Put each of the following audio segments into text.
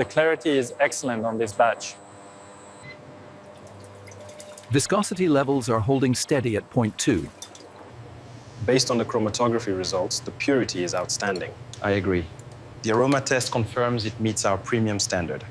The clarity is excellent on this batch. Viscosity levels are holding steady at 0.2. Based on the chromatography results, the purity is outstanding. I agree. The aroma test confirms it meets our premium standard.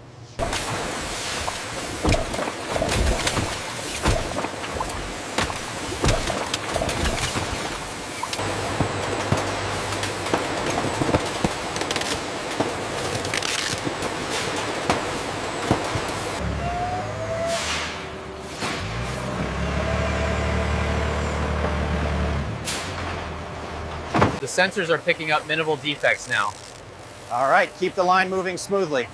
The sensors are picking up minimal defects now. All right, keep the line moving smoothly.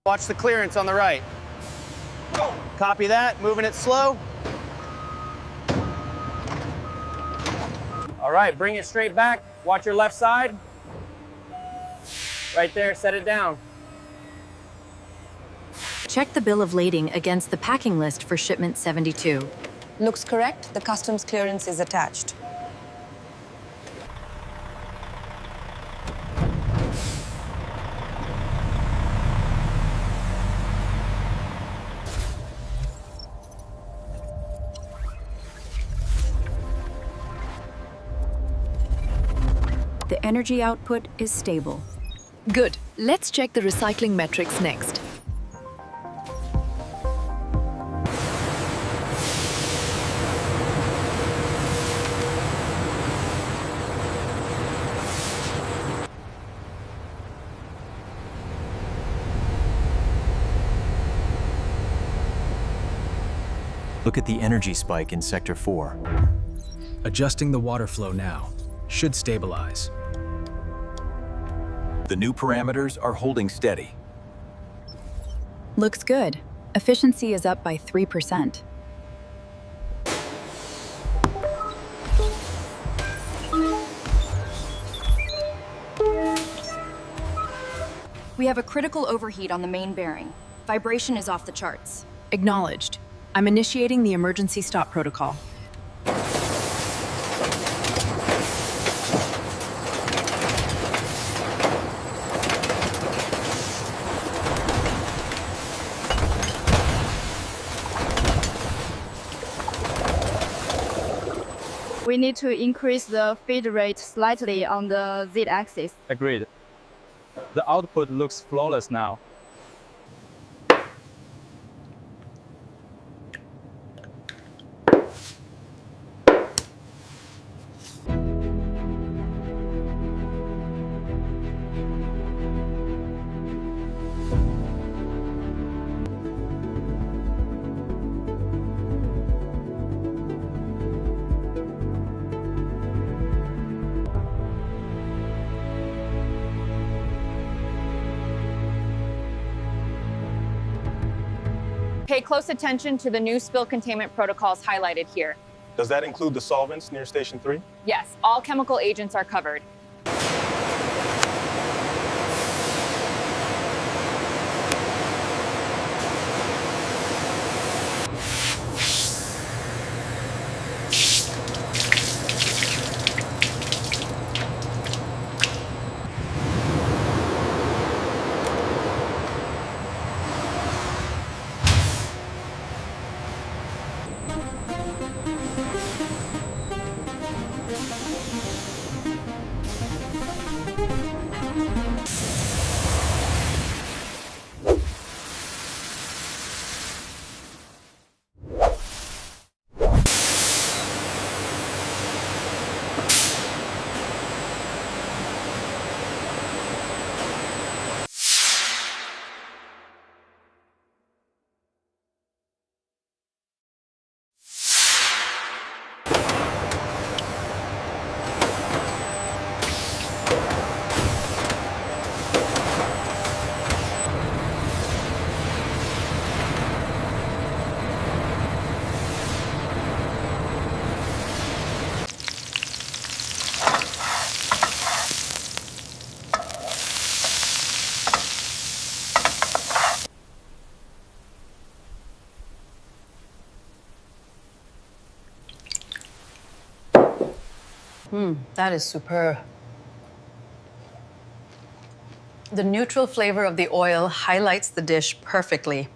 Watch the clearance on the right. Copy that, moving it slow. All right, bring it straight back. Watch your left side. Right there, set it down. Check the bill of lading against the packing list for shipment 72. Looks correct. The customs clearance is attached. The energy output is stable. Good. Let's check the recycling metrics next. Look at the energy spike in Sector 4. Adjusting the water flow now. Should stabilize. The new parameters are holding steady. Looks good. Efficiency is up by 3%. We have a critical overheat on the main bearing. Vibration is off the charts. Acknowledged. I'm initiating the emergency stop protocol. we need to increase the feed rate slightly on the Z-axis. Agreed. The output looks flawless now. Pay close attention to the new spill containment protocols highlighted here. Does that include the solvents near Station 3? Yes, all chemical agents are covered. That is superb. The neutral flavor of the oil highlights the dish perfectly.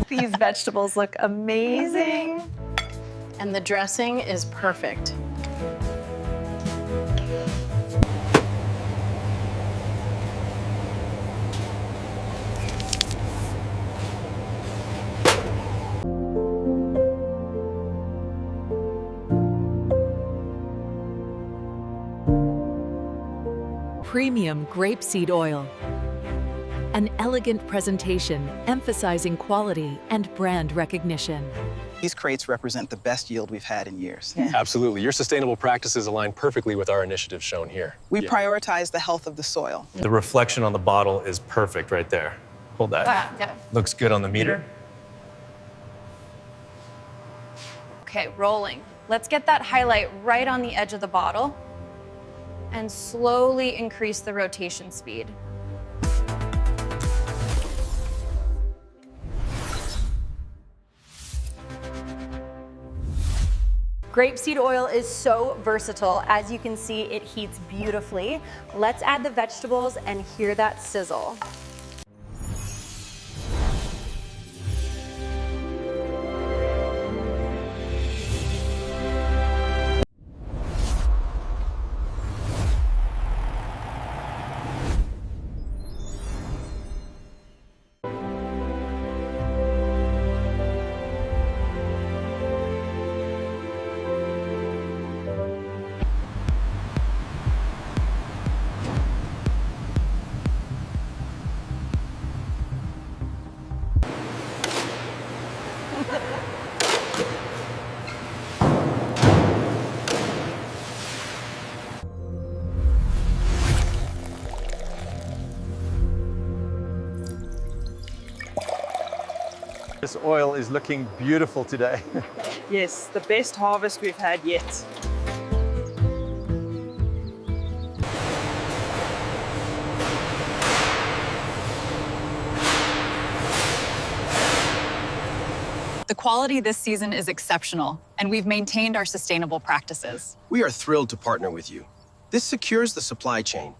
These vegetables look amazing. And the dressing is perfect. Premium grapeseed oil. An elegant presentation emphasizing quality and brand recognition. These crates represent the best yield we've had in years. Absolutely. Your sustainable practices align perfectly with our initiatives shown here. We prioritize the health of the soil. The reflection on the bottle is perfect right there. Hold that. Looks good on the meter. Okay, rolling. Let's get that highlight right on the edge of the bottle and slowly increase the rotation speed. Grapeseed oil is so versatile. As you can see, it heats beautifully. Let's add the vegetables and hear that sizzle. This oil is looking beautiful today. Yes, the best harvest we've had yet. The quality this season is exceptional, and we've maintained our sustainable practices. We are thrilled to partner with you. This secures the supply chain.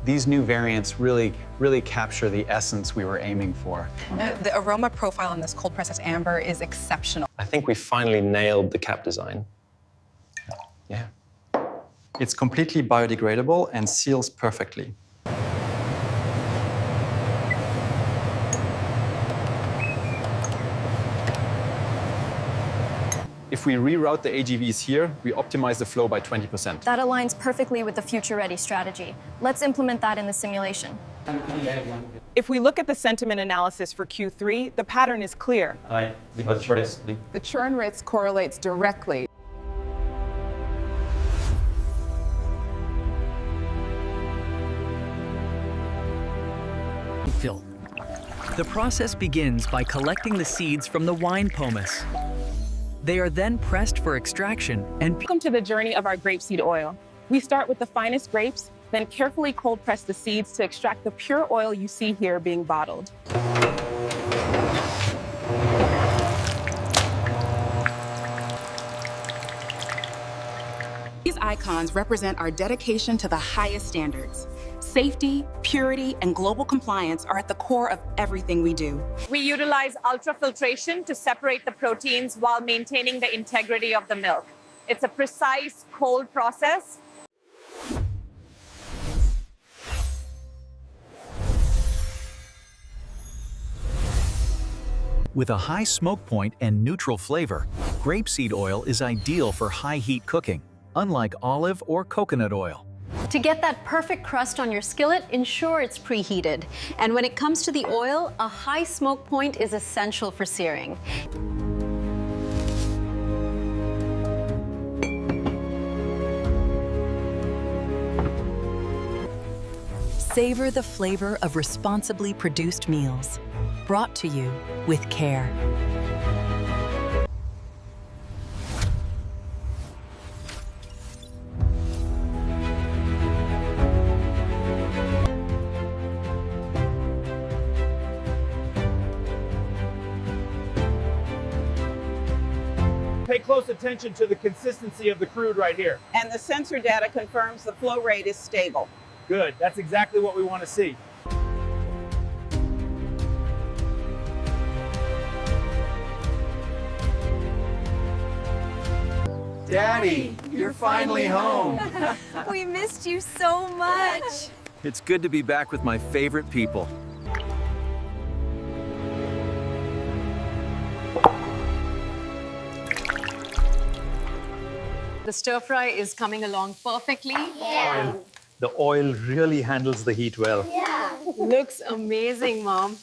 These new variants really capture the essence we were aiming for. The aroma profile in this cold processed amber is exceptional. I think we finally nailed the cap design. Yeah. It's completely biodegradable and seals perfectly. If we reroute the AGVs here, we optimize the flow by 20%. That aligns perfectly with the future-ready strategy. Let's implement that in the simulation. If we look at the sentiment analysis for Q3, the pattern is clear. The churn rates correlates directly. Fill. The process begins by collecting the seeds from the wine pomace. They are then pressed for extraction and... Welcome to the journey of our grapeseed oil. We start with the finest grapes, then carefully cold press the seeds to extract the pure oil you see here being bottled. These icons represent our dedication to the highest standards. Safety, purity, and global compliance are at the core of everything we do. We utilize ultrafiltration to separate the proteins while maintaining the integrity of the milk. It's a precise, cold process. With a high smoke point and neutral flavor, grapeseed oil is ideal for high heat cooking, unlike olive or coconut oil. To get that perfect crust on your skillet, ensure it's preheated. And when it comes to the oil, a high smoke point is essential for searing. Savor the flavor of responsibly produced meals, brought to you with care. Pay close attention to the consistency of the crude right here. And the sensor data confirms the flow rate is stable. Good, that's exactly what we want to see. Daddy, you're finally home. We missed you so much. It's good to be back with my favorite people. The stir fry is coming along perfectly. Yeah. The oil really handles the heat well. Yeah. Looks amazing, Mom.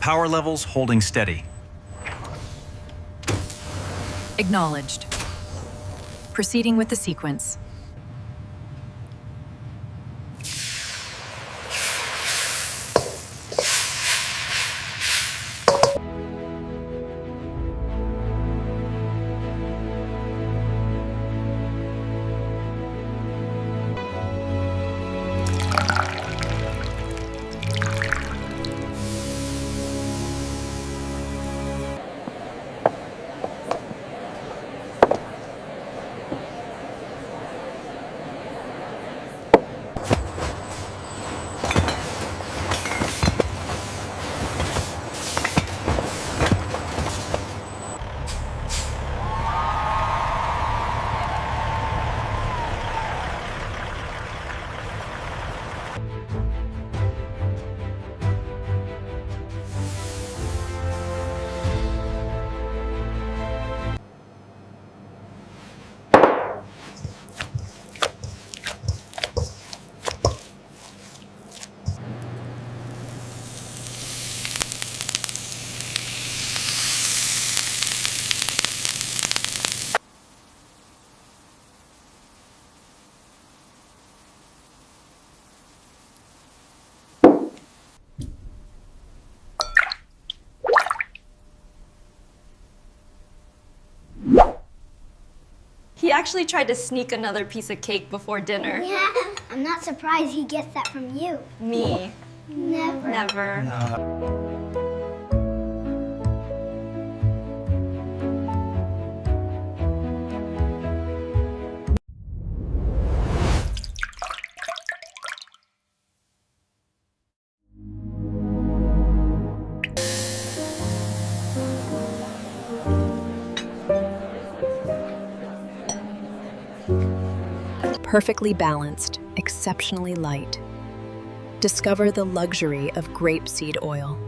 Power levels holding steady. Acknowledged. Proceeding with the sequence. He actually tried to sneak another piece of cake before dinner. Yeah, I'm not surprised he gets that from you. Me? Never. Never. Perfectly balanced, exceptionally light. Discover the luxury of grapeseed oil.